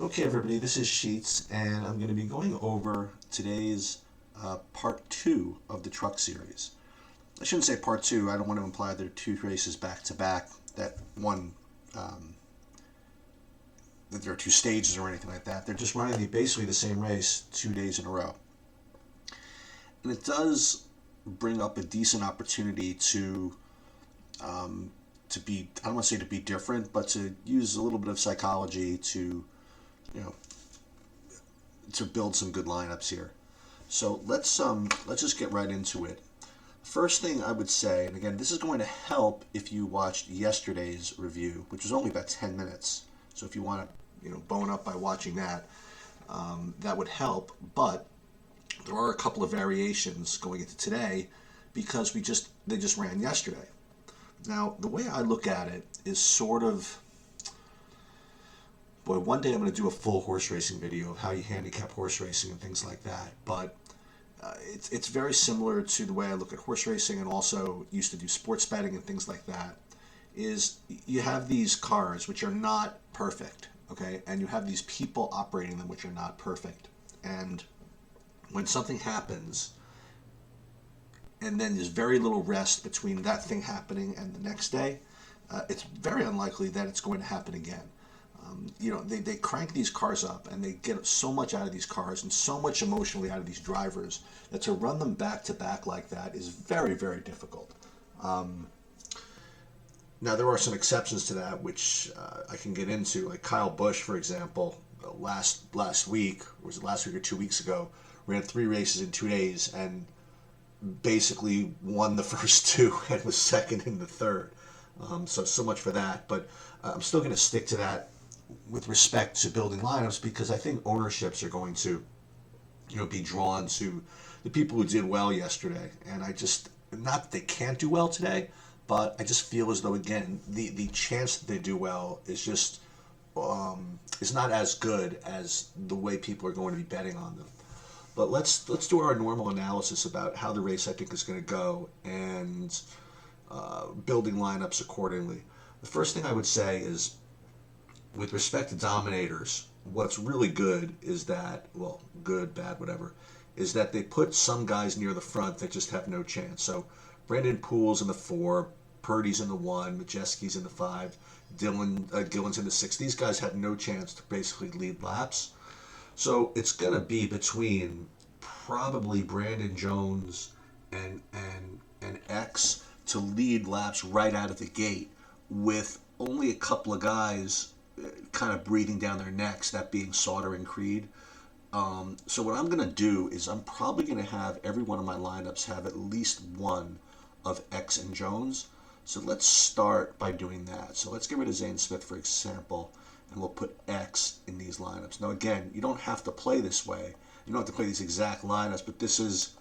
Okay, everybody, this is Sheets, and I'm going to be going over today's part two of the truck series. I shouldn't say part two. I don't want to imply there are two races back to back. That there are two stages or anything like that. They're just running basically the same race 2 days in a row, and it does bring up a decent opportunity to be, I don't want to say to be different, but to use a little bit of psychology to, you know, to build some good lineups here. So let's just get right into it. First thing I would say, and again, this is going to help if you watched yesterday's review, which was only about 10 minutes. So if you want to, bone up by watching that, that would help. But there are a couple of variations going into today because they just ran yesterday. Now, the way I look at it is sort of, boy, one day I'm going to do a full horse racing video of how you handicap horse racing and things like that. But it's very similar to the way I look at horse racing and also used to do sports betting and things like that. Is you have these cars which are not perfect, okay? And you have these people operating them which are not perfect. And when something happens, and then there's very little rest between that thing happening and the next day, it's very unlikely that it's going to happen again. They crank these cars up and they get so much out of these cars and so much emotionally out of these drivers that to run them back to back like that is very, very difficult. Now, there are some exceptions to that, which I can get into, like Kyle Busch, for example, last week, or was it last week or 2 weeks ago, ran 3 races in 2 days and basically won the first 2 and was second in the third. So much for that. But I'm still going to stick to that with respect to building lineups because I think ownerships are going to, be drawn to the people who did well yesterday. And I just, not that they can't do well today, but I just feel as though, again, the chance that they do well is just is not as good as the way people are going to be betting on them. But let's do our normal analysis about how the race I think is going to go and building lineups accordingly. The first thing I would say is, with respect to dominators, what's really good is that, well, good, bad, whatever, is that they put some guys near the front that just have no chance. So Brendan Poole's in the 4, Purdy's in the 1, Majeski's in the 5, Gillen's in the 6. These guys had no chance to basically lead laps. So it's going to be between probably Brandon Jones and X to lead laps right out of the gate, with only a couple of guys kind of breathing down their necks, that being Sauter and Creed. So what I'm going to do is I'm probably going to have every one of my lineups have at least one of X and Jones. So let's start by doing that. So let's get rid of Zane Smith, for example, and we'll put X in these lineups. Now, again, you don't have to play this way. You don't have to play these exact lineups, but this is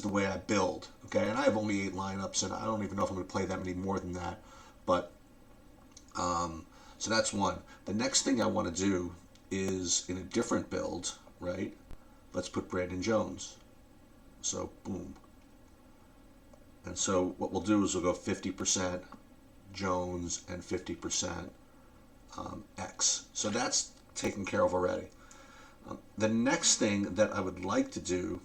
the way I build, okay? And I have only 8 lineups, and I don't even know if I'm going to play that many more than that. But so that's one. The next thing I want to do is, in a different build, right? Let's put Brandon Jones. So, boom. And so what we'll do is we'll go 50% Jones and 50% X. So that's taken care of already. The next thing that I would like to do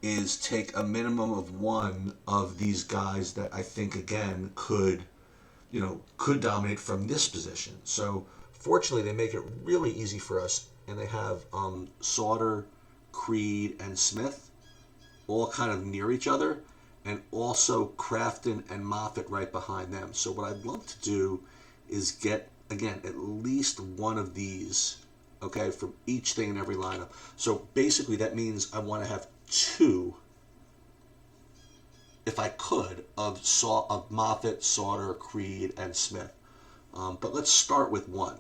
is take a minimum of one of these guys that I think, again, could dominate from this position. So fortunately, they make it really easy for us, and they have Sauter, Creed, and Smith all kind of near each other, and also Crafton and Moffitt right behind them. So what I'd love to do is get, again, at least one of these, okay, from each thing in every lineup. So basically that means I want to have 2, if I could, of Moffitt, Sauter, Creed, and Smith. But let's start with 1.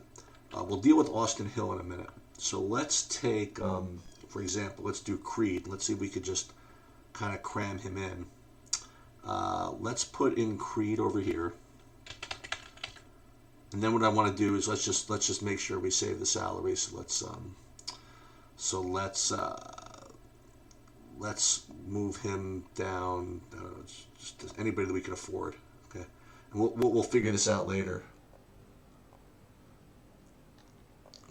We'll deal with Austin Hill in a minute. So let's take, for example, let's do Creed. Let's see if we could just kind of cram him in. Let's put in Creed over here. And then what I want to do is let's just make sure we save the salary. So let's move him down. Just anybody that we can afford. Okay, and we'll figure this out later.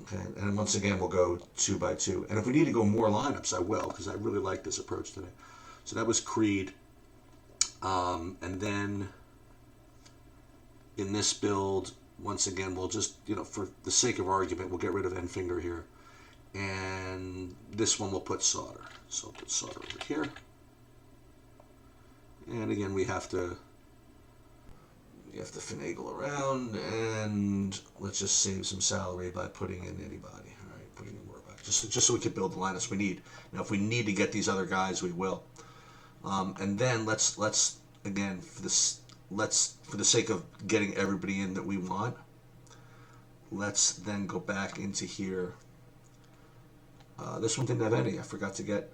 Okay, and once again, we'll go 2 by 2. And if we need to go more lineups, I will, because I really like this approach today. So that was Creed. And then in this build, once again, we'll just, for the sake of argument, we'll get rid of end finger here. And this one we'll put solder. So I'll put solder over here. And again, we have to finagle around, and let's just save some salary by putting in anybody. All right, putting in Warbuck, just so we can build the lineups we need. Now, if we need to get these other guys, we will. And then let's again for the sake of getting everybody in that we want, let's then go back into here. This one didn't have any. I forgot to get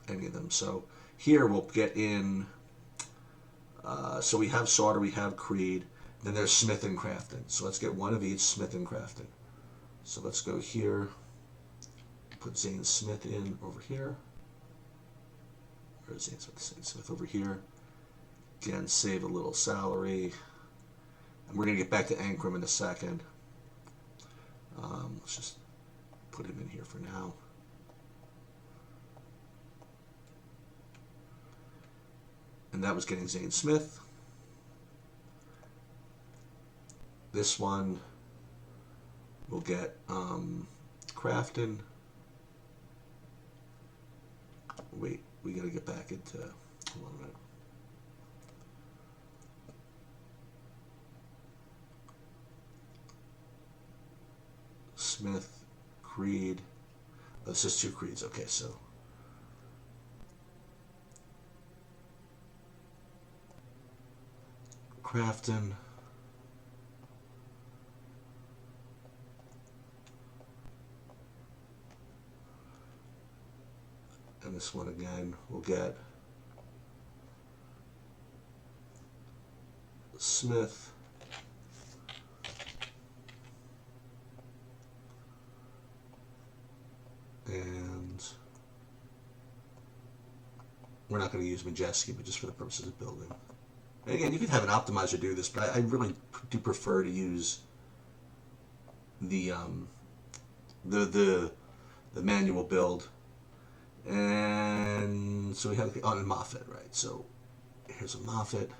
any of them. So here we'll get in. So we have Sauter, we have Creed, then there's Smith and Crafton. So let's get one of each, Smith and Crafton. So let's go here, put Zane Smith in over here. Where's Zane Smith over here. Again, save a little salary. And we're going to get back to Ankrum in a second. Let's just put him in here for now. And that was getting Zane Smith. This one will get Crafton. Wait, we got to get back into. Hold on a minute. Smith, Creed. Oh, this is 2 Creeds. Okay, so. Crafton. And this one again we'll get Smith. And we're not going to use Majeski, but just for the purposes of building. And again, you could have an optimizer do this, but I really do prefer to use the manual build. And so we have a Moffat, right? So here's a Moffat.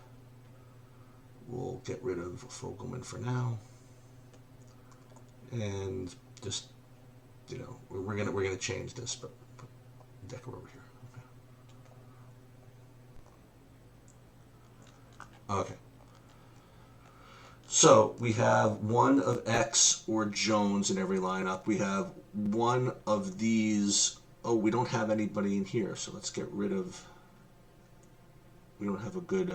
We'll get rid of Fogelman for now, and just we're gonna change this, but put Decker over here. Okay. So we have one of X or Jones in every lineup. We have one of these. Oh, we don't have anybody in here, so let's get rid of. We don't have a good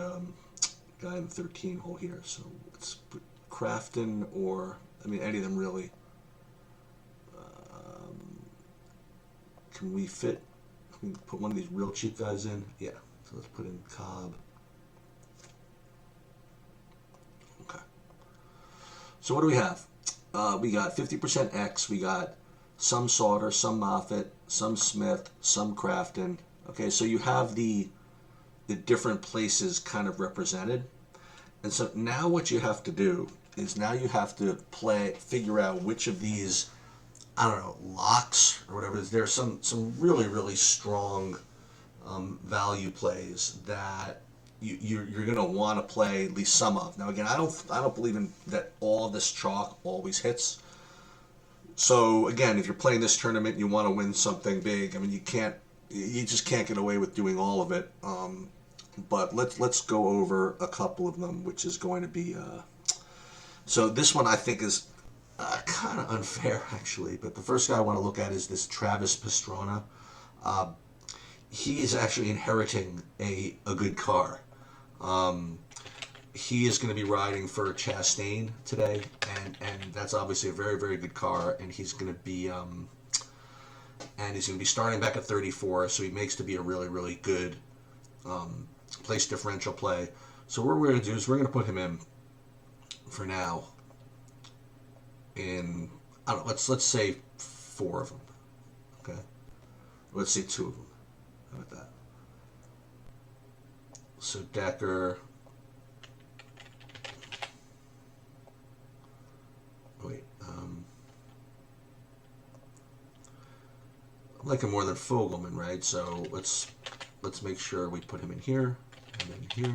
guy in the 13 hole here, so let's put Crafton or any of them really. Can we fit? Can we put one of these real cheap guys in? Yeah. So let's put in Cobb. Okay. So what do we have? We got 50% X. We got some Sauter, some Moffat, some Smith, some Crafton. Okay, so you have the different places kind of represented. And so now what you have to do is now you have to figure out which of these, I don't know, locks or whatever. There's some really, really strong value plays that you're going to want to play at least some of. Now again, I don't believe in that all of this chalk always hits. So again, if you're playing this tournament and you want to win something big, you just can't get away with doing all of it. But let's go over a couple of them, which is going to be. So this one I think is kind of unfair actually. But the first guy I want to look at is this Travis Pastrana. He is actually inheriting a good car. He is going to be riding for Chastain today, and that's obviously a very, very good car. And he's going to be starting back at 34, so he makes to be a really, really good place differential play. So what we're going to do is we're going to put him in for now. In let's say 4 of them. Okay, let's say 2 of them. How about that? So Decker. Wait. I like him more than Fogelman, right? So let's make sure we put him in here and then here.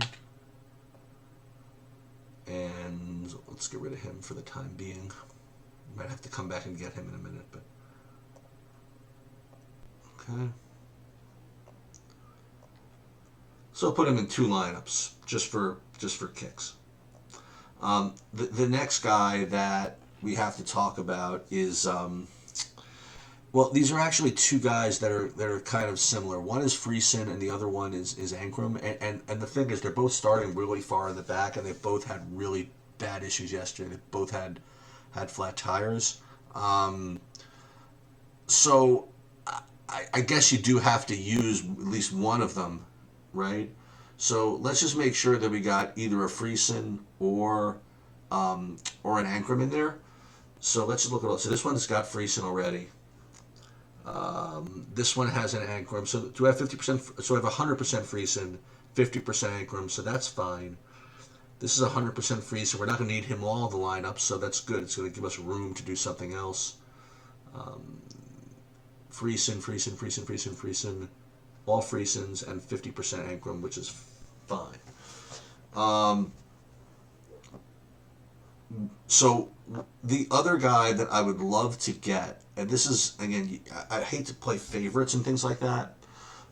And let's get rid of him for the time being. Might have to come back and get him in a minute, but okay. So I'll put him in 2 lineups just for kicks. The next guy that we have to talk about is well, these are actually 2 guys that are kind of similar. One is Friesen and the other one is Ankrum. And the thing is, they're both starting really far in the back, and they both had really bad issues yesterday. They both had flat tires. So I guess you do have to use at least one of them, right? So let's just make sure that we got either a Friesen or an Ankrum in there. So let's just look at all. So this one's got Friesen already. This one has an Ankrum. So do I have 50%? So I have 100% Friesen, 50% Ankrum. So that's fine. This is 100% Friesen. We're not going to need him all the lineup, so that's good. It's going to give us room to do something else. Friesen, all Friesens, and 50% Ankrum, which is fine. So the other guy that I would love to get, and this is, again, I hate to play favorites and things like that,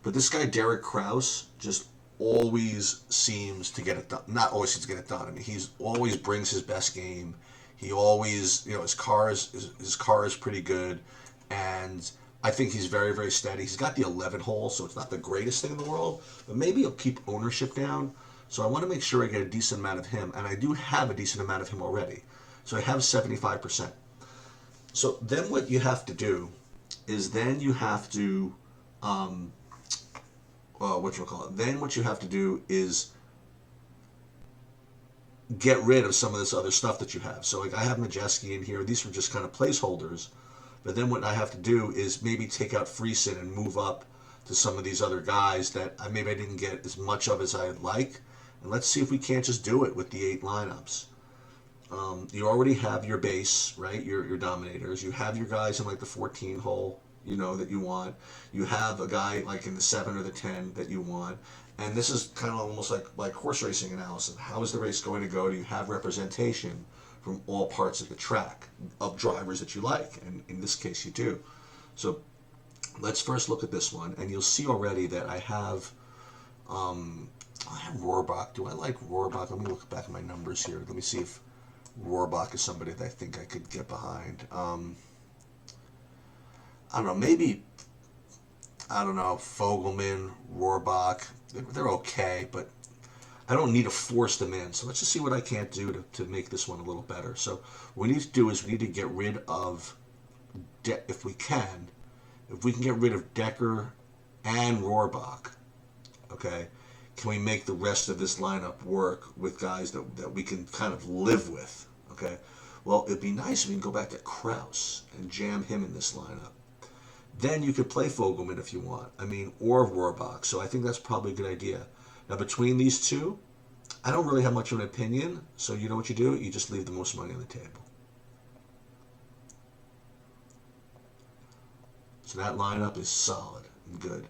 but this guy, Derek Krauss, just always seems to get it done. Not always seems to get it done. I mean, he's always brings his best game. He always, his car is pretty good, and I think he's very, very steady. He's got the 11 hole, so it's not the greatest thing in the world, but maybe he'll keep ownership down. So I want to make sure I get a decent amount of him, and I do have a decent amount of him already. So I have 75%. So then what you have to do is then you have to, Then what you have to do is get rid of some of this other stuff that you have. So like I have Majeski in here. These are just kind of placeholders. But then what I have to do is maybe take out Friesen and move up to some of these other guys that maybe I didn't get as much of as I'd like. And let's see if we can't just do it with the 8 lineups. You already have your base, right? Your dominators. You have your guys in like the 14 hole, that you want. You have a guy like in the 7 or the 10 that you want. And this is kind of almost like horse racing analysis. How is the race going to go? Do you have representation from all parts of the track of drivers that you like? And in this case, you do. So let's first look at this one. And you'll see already that I have Rohrbach. Do I like Rohrbach? Let me look back at my numbers here. Let me see if Rohrbach is somebody that I think I could get behind. I don't know. Maybe, Fogelman, Rohrbach. They're okay, but I don't need to force them in. So let's just see what I can't do to make this one a little better. So what we need to do is we need to get rid of, if we can get rid of Decker and Rohrbach, okay, can we make the rest of this lineup work with guys that we can kind of live with, okay? Well, it'd be nice if we can go back to Krauss and jam him in this lineup. Then you could play Fogelman if you want, or Rohrbach. So I think that's probably a good idea. Now, between these two, I don't really have much of an opinion, so you know what you do? You just leave the most money on the table. So that lineup is solid and good.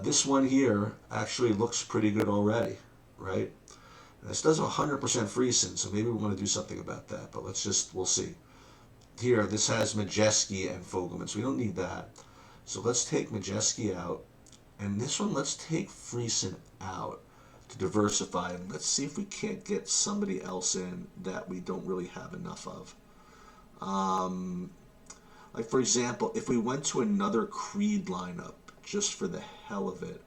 This one here actually looks pretty good already, right? This does 100% Friesen, so maybe we want to do something about that, but we'll see. Here, this has Majeski and Fogelman, so we don't need that. So let's take Majeski out, and this one, let's take Friesen out to diversify, and let's see if we can't get somebody else in that we don't really have enough of. Like, for example, if we went to another Creed lineup, just for the hell of it,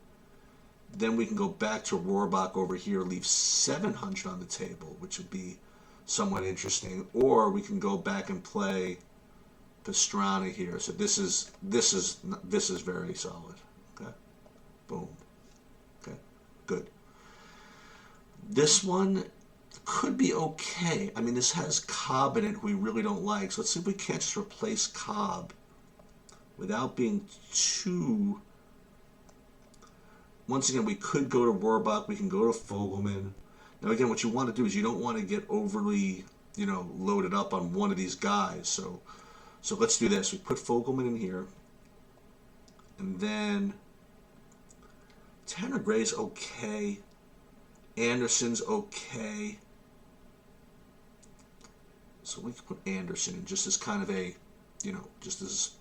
then we can go back to Rohrbach over here, leave 700 on the table, which would be somewhat interesting. Or we can go back and play Pastrana here. So this is very solid. Okay, boom. Okay, good. This one could be okay. This has Cobb in it, who we really don't like. So let's see if we can't just replace Cobb without being too... Once again, we could go to Rohrbach. We can go to Fogelman. Now, again, what you want to do is you don't want to get overly, loaded up on one of these guys. So let's do this. We put Fogelman in here. And then Tanner Gray's okay. Anderson's okay. So we can put Anderson in just as kind of a, just as,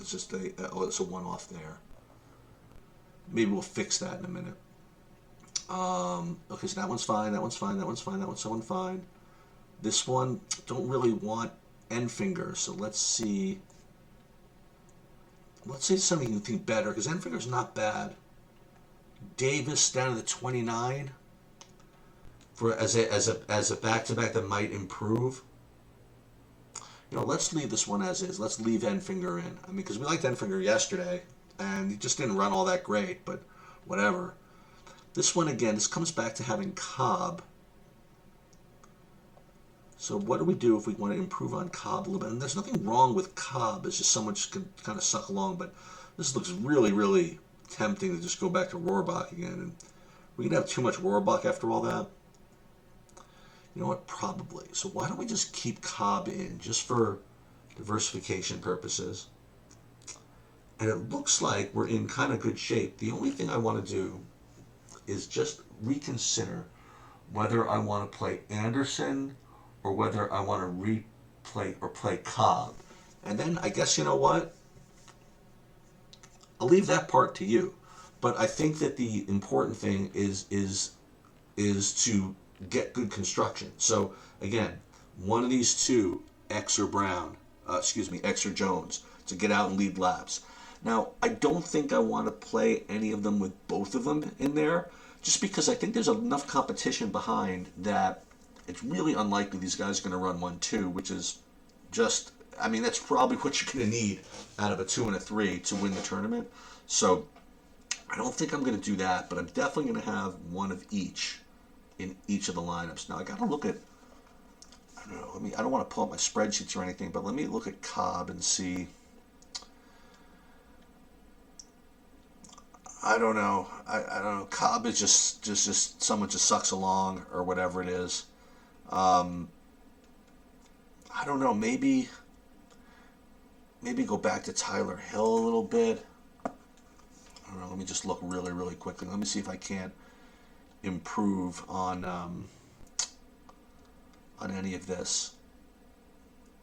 it's just it's a one-off there. Maybe we'll fix that in a minute. Okay, so that one's fine, that one's fine, that one's fine, that one's fine. This one, don't really want end finger, so let's see. Let's say something you think better, because end finger's not bad. Davis down to the 29 for as a back-to-back that might improve. Let's leave this one as is. Let's leave end finger in. I mean, because we liked end finger yesterday, and he just didn't run all that great, but whatever. This one, again, this comes back to having Cobb. So what do we do if we want to improve on Cobb a little bit? And there's nothing wrong with Cobb. It's just someone just can kind of suck along. But this looks really, really tempting to just go back to Rohrbach again. And we're going to have too much Rohrbach after all that. You know what? Probably. So why don't we just keep Cobb in just for diversification purposes? And it looks like we're in kind of good shape. The only thing I want to do is just reconsider whether I want to play Anderson or whether I want to play Cobb. And then I guess, you know what? I'll leave that part to you. But I think that the important thing is to get good construction. So again, one of these two, X or X or Jones, to get out and lead laps. Now, I don't think I want to play any of them with both of them in there, just because I think there's enough competition behind that it's really unlikely these guys are going to run 1-2, which is just, I mean, that's probably what you're going to need out of a 2 and a 3 to win the tournament. So I don't think I'm going to do that, but I'm definitely going to have one of each in each of the lineups. Now, I got to look at, I don't know, I don't want to pull up my spreadsheets or anything, but let me look at Cobb and see. I don't know. I don't know. Cobb is just someone just sucks along or whatever it is. I don't know. Maybe go back to Tyler Hill a little bit. I don't know. Let me just look really, really quickly. Let me see if I can't improve on any of this.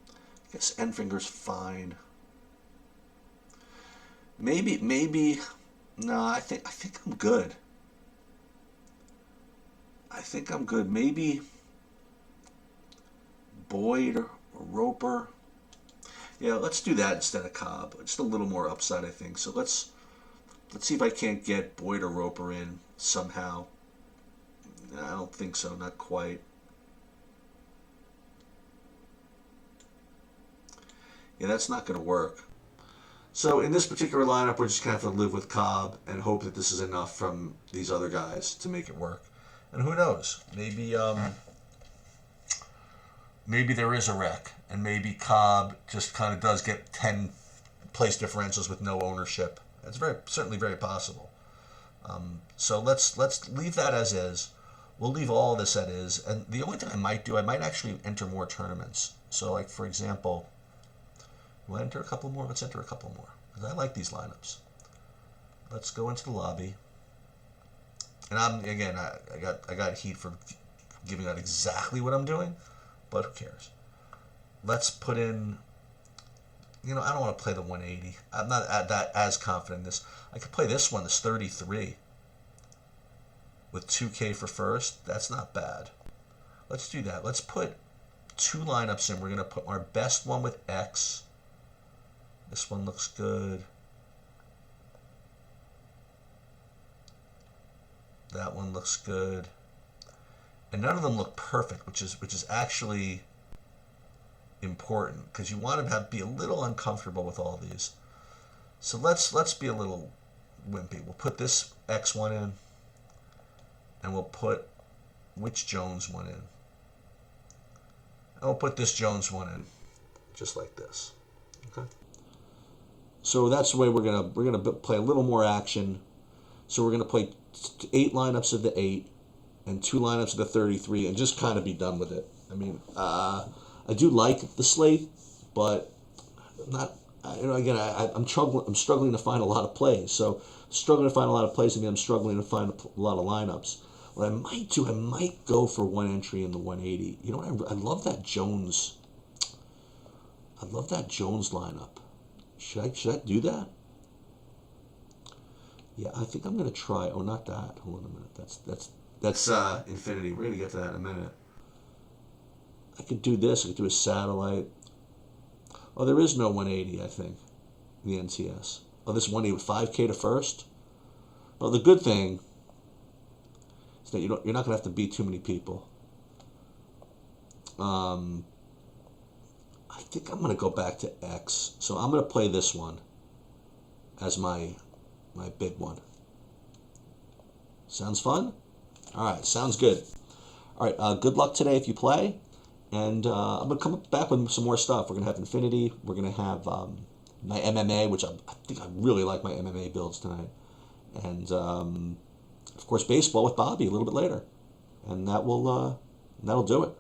I guess Enfinger's fine. Maybe. No, I think I'm good. I think I'm good. Maybe Boyd or Roper. Yeah, let's do that instead of Cobb. Just a little more upside, I think. So let's see if I can't get Boyd or Roper in somehow. I don't think so. Not quite. Yeah, that's not going to work. So in this particular lineup, we're just going to have to live with Cobb and hope that this is enough from these other guys to make it work. And who knows? Maybe there is a wreck, and maybe Cobb just kind of does get 10 place differentials with no ownership. It's certainly very possible. So let's leave that as is. We'll leave all this as is. And the only thing I might do, I might actually enter more tournaments. So like, for example, we'll enter a couple more. Let's enter a couple more, because I like these lineups. Let's go into the lobby. And I got heat for giving out exactly what I'm doing, but who cares? Let's put in, I don't want to play the 180. I'm not that as confident in this. I could play this one, this 33, with 2K for first. That's not bad. Let's do that. Let's put two lineups in. We're going to put our best one with X. This one looks good. That one looks good. And none of them look perfect, which is actually important, because you want to be a little uncomfortable with all these. So let's be a little wimpy. We'll put this X one in, and we'll put which Jones one in. And we'll put this Jones one in, just like this. Okay. So that's the way we're gonna play a little more action. So we're gonna play 8 lineups of the 8 and 2 lineups of the 33, and just kind of be done with it. I mean, I do like the slate, but again, I'm struggling to find a lot of plays. So struggling to find a lot of plays, I mean, I'm struggling to find a lot of lineups. What I might do, I might go for one entry in the 180. You know what? I love that Jones. I love that Jones lineup. Should I do that? Yeah, I think I'm gonna try. Oh, not that. Hold on a minute. That's infinity. We're gonna get to that in a minute. I could do this. I could do a satellite. Oh, there is no 180. I think in the NTS. Oh, this 180 with 5K to first. Well, the good thing is that you're not gonna have to beat too many people. I think I'm gonna go back to X. So I'm gonna play this one as my big one. Sounds fun? All right, sounds good. All right, good luck today if you play. And I'm going to come back with some more stuff. We're going to have Infinity. We're going to have my MMA, which I think I really like my MMA builds tonight. And, of course, baseball with Bobby a little bit later. And that'll do it.